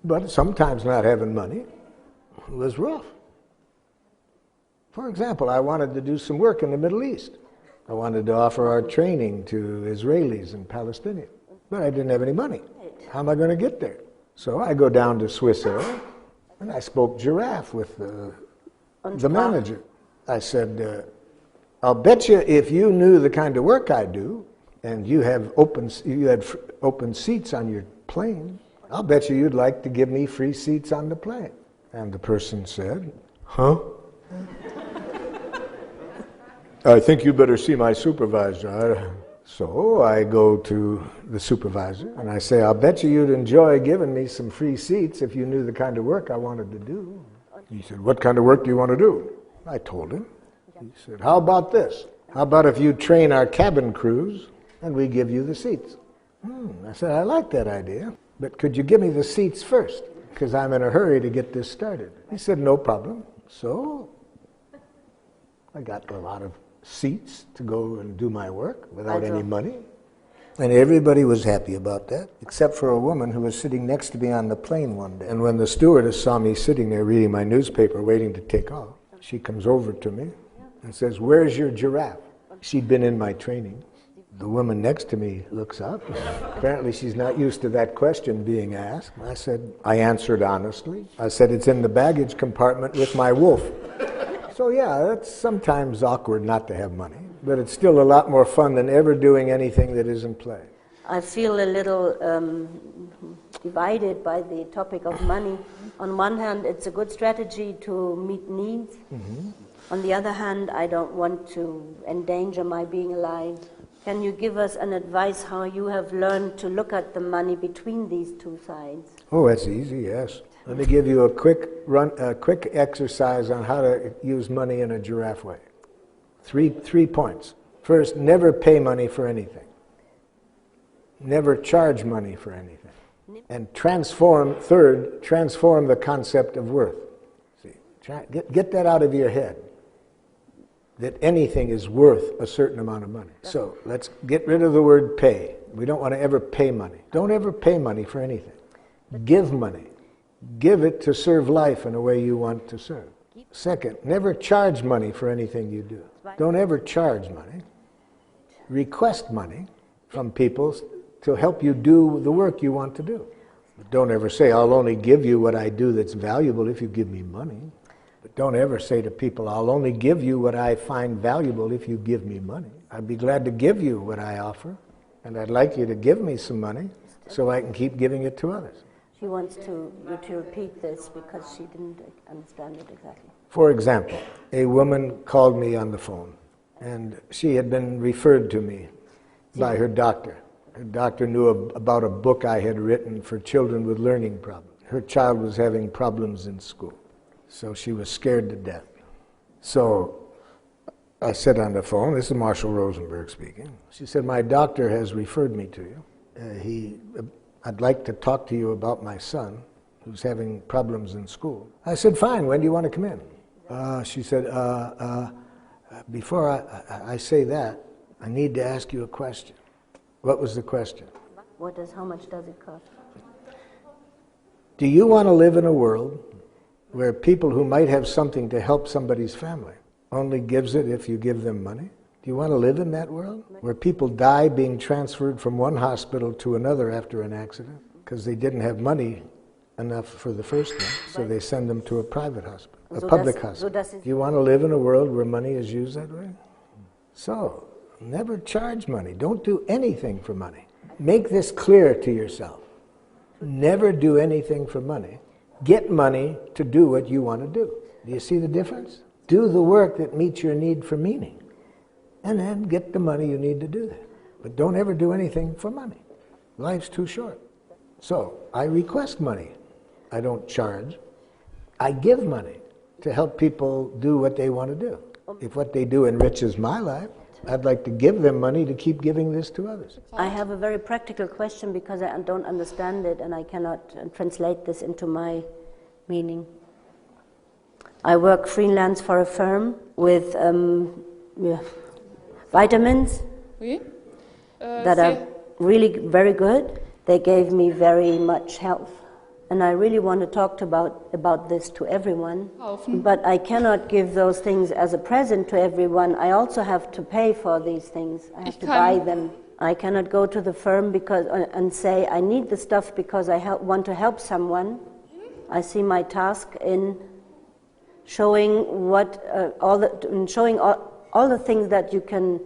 But sometimes not having money was rough. For example, I wanted to do some work in the Middle East. I wanted to offer our training to Israelis and Palestinians, but I didn't have any money. How am I going to get there? So I go down to Swissair, and I spoke giraffe with the manager. I said, I'll bet you if you knew the kind of work I do, and you had open seats on your plane, I'll bet you'd like to give me free seats on the plane. And the person said, huh? I think you better see my supervisor. So I go to the supervisor and I say, I'll bet you'd enjoy giving me some free seats if you knew the kind of work I wanted to do. He said, what kind of work do you want to do? I told him. He said, how about this? How about if you train our cabin crews and we give you the seats? I said, I like that idea, but could you give me the seats first? Because I'm in a hurry to get this started. He said, no problem. So I got a lot of seats to go and do my work without any money. And everybody was happy about that, except for a woman who was sitting next to me on the plane one day. And when the stewardess saw me sitting there reading my newspaper waiting to take off, she comes over to me and says, where's your giraffe? She'd been in my training. The woman next to me looks up. Apparently she's not used to that question being asked. I answered honestly. I said, it's in the baggage compartment with my wolf. So yeah, it's sometimes awkward not to have money, but it's still a lot more fun than ever doing anything that isn't play. I feel a little divided by the topic of money. On one hand, it's a good strategy to meet needs. Mm-hmm. On the other hand, I don't want to endanger my being alive. Can you give us an advice how you have learned to look at the money between these two sides? Oh, that's easy, yes. Let me give you a quick exercise on how to use money in a giraffe way. Three points. First, never pay money for anything. Never charge money for anything. And transform the concept of worth. See, get that out of your head. That anything is worth a certain amount of money. So let's get rid of the word pay. We don't want to ever pay money. Don't ever pay money for anything. Give money. Give it to serve life in a way you want to serve. Second, never charge money for anything you do. Don't ever charge money. Request money from people to help you do the work you want to do. But don't ever say, I'll only give you what I do that's valuable if you give me money. But don't ever say to people, I'll only give you what I find valuable if you give me money. I'd be glad to give you what I offer, and I'd like you to give me some money so I can keep giving it to others. She wants you to repeat this because she didn't understand it exactly. For example, a woman called me on the phone, and she had been referred to me by her doctor. Her doctor knew about a book I had written for children with learning problems. Her child was having problems in school, so she was scared to death. So I said on the phone, this is Marshall Rosenberg speaking. She said, my doctor has referred me to you. I'd like to talk to you about my son who's having problems in school. I said, fine, when do you want to come in? She said, before I say that, I need to ask you a question. What was the question? How much does it cost? Do you want to live in a world where people who might have something to help somebody's family only gives it if you give them money? Do you want to live in that world where people die being transferred from one hospital to another after an accident because they didn't have money enough for the first one, so they send them to a private hospital, a public hospital? Do you want to live in a world where money is used that way? So, never charge money. Don't do anything for money. Make this clear to yourself. Never do anything for money. Get money to do what you want to do. Do you see the difference? Do the work that meets your need for meaning. And then get the money you need to do that. But don't ever do anything for money. Life's too short. So, I request money. I don't charge. I give money to help people do what they want to do. If what they do enriches my life, I'd like to give them money to keep giving this to others. I have a very practical question because I don't understand it and I cannot translate this into my meaning. I work freelance for a firm with vitamins that are really very good. They gave me very much health. and I really want to talk about this to everyone, kaufen. but I cannot give those things as a present to everyone. I also have to pay for these things. I have to buy them. I cannot go to the firm and say, I need the stuff because I want to help someone. I see my task in showing all the things that you can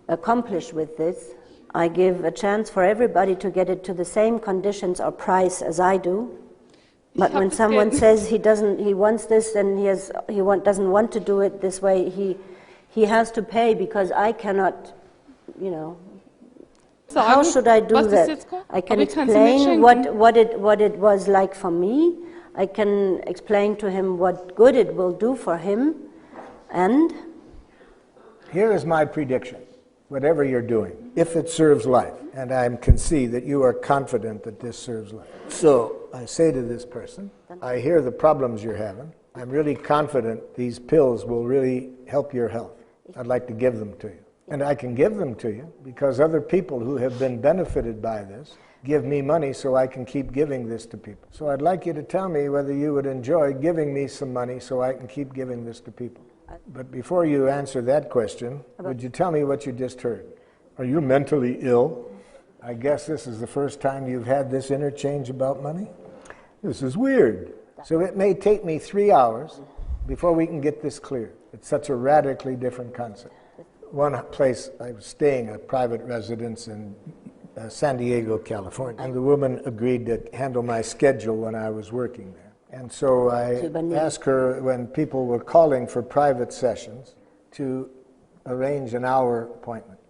accomplish with this. I give a chance for everybody to get it to the same conditions or price as I do. But when someone says he wants this and doesn't want to do it this way, he has to pay because I cannot, How should I do that? I can explain what it was like for me. I can explain to him what good it will do for him. And here is my prediction. Whatever you're doing, if it serves life, and I can see that you are confident that this serves life. So I say to this person, I hear the problems you're having. I'm really confident these pills will really help your health. I'd like to give them to you. And I can give them to you because other people who have been benefited by this give me money so I can keep giving this to people. So I'd like you to tell me whether you would enjoy giving me some money so I can keep giving this to people. But before you answer that question, would you tell me what you just heard? Are you mentally ill? I guess this is the first time you've had this interchange about money? This is weird. So it may take me 3 hours before we can get this clear. It's such a radically different concept. One place I was staying, a private residence in San Diego, California, and the woman agreed to handle my schedule when I was working there. And so I asked her, when people were calling for private sessions, to arrange an hour appointment.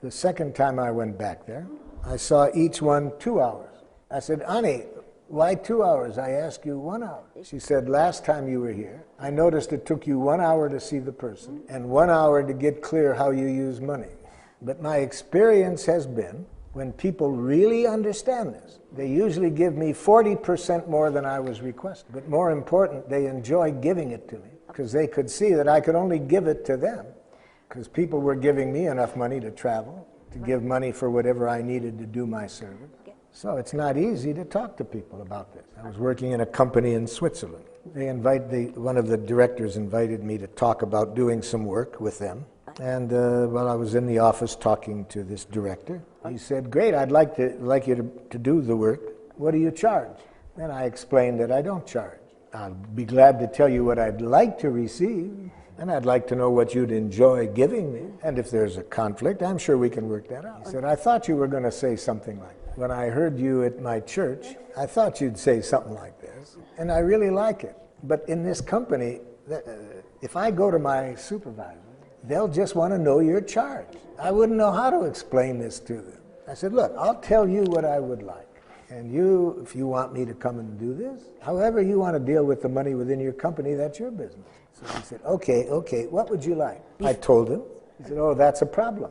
The second time I went back there, I saw each one 2 hours. I said, Ani, why 2 hours? I asked you 1 hour. She said, last time you were here, I noticed it took you 1 hour to see the person and 1 hour to get clear how you use money. But my experience has been, when people really understand this, they usually give me 40% more than I was requesting. But more important, they enjoy giving it to me because they could see that I could only give it to them because people were giving me enough money to travel, to give money for whatever I needed to do my service. So it's not easy to talk to people about this. I was working in a company in Switzerland. One of the directors invited me to talk about doing some work with them. And while I was in the office talking to this director, he said, great, I'd like you to do the work. What do you charge? And I explained that I don't charge. I'll be glad to tell you what I'd like to receive, and I'd like to know what you'd enjoy giving me. And if there's a conflict, I'm sure we can work that out. He said, I thought you were going to say something like that. When I heard you at my church, I thought you'd say something like this, and I really like it. But in this company, if I go to my supervisor, they'll just want to know your charge. I wouldn't know how to explain this to them. I said, look, I'll tell you what I would like. And you, if you want me to come and do this, however you want to deal with the money within your company, that's your business. So he said, okay, what would you like? I told him. He said, oh, that's a problem.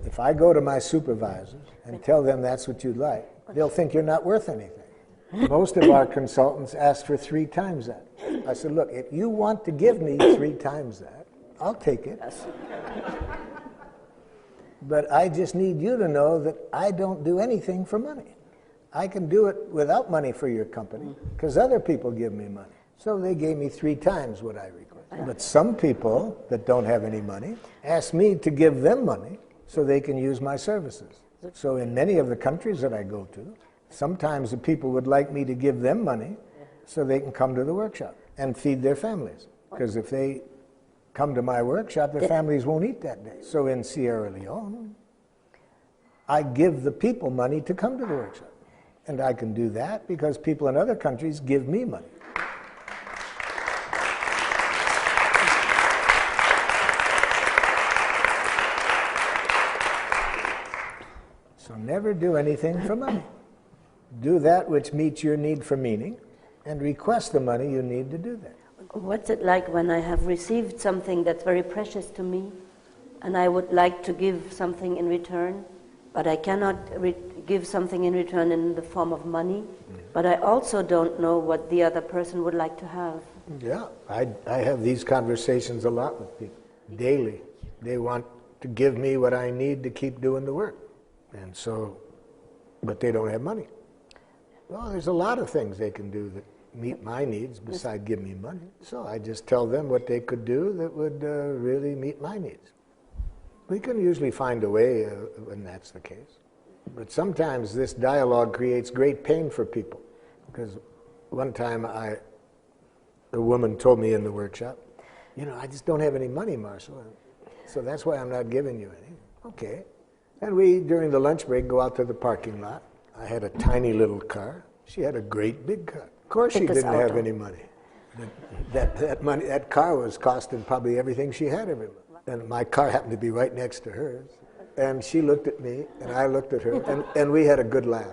If I go to my supervisors and tell them that's what you'd like, they'll think you're not worth anything. Most of our consultants ask for 3 times that. I said, look, if you want to give me 3 times that, I'll take it. But I just need you to know that I don't do anything for money. I can do it without money for your company because other people give me money. So they gave me 3 times what I requested. But some people that don't have any money ask me to give them money so they can use my services. So in many of the countries that I go to, sometimes the people would like me to give them money so they can come to the workshop and feed their families. Because if they come to my workshop, their families won't eat that day. So in Sierra Leone, I give the people money to come to the workshop. And I can do that because people in other countries give me money. So never do anything for money. Do that which meets your need for meaning and request the money you need to do that. What's it like when I have received something that's very precious to me and I would like to give something in return, but I cannot give something in return in the form of money, but I also don't know what the other person would like to have? Yeah, I have these conversations a lot with people, daily. They want to give me what I need to keep doing the work. And so, but they don't have money. Well, there's a lot of things they can do that meet my needs besides give me money. So I just tell them what they could do that would really meet my needs. We can usually find a way when that's the case. But sometimes this dialogue creates great pain for people. Because one time a woman told me in the workshop, you know, I just don't have any money, Marshall. So that's why I'm not giving you any. Okay. And we, during the lunch break, go out to the parking lot. I had a tiny little car. She had a great big car. Of course she didn't have any money. That car was costing probably everything she had every month. And my car happened to be right next to hers. And she looked at me, and I looked at her, and we had a good laugh.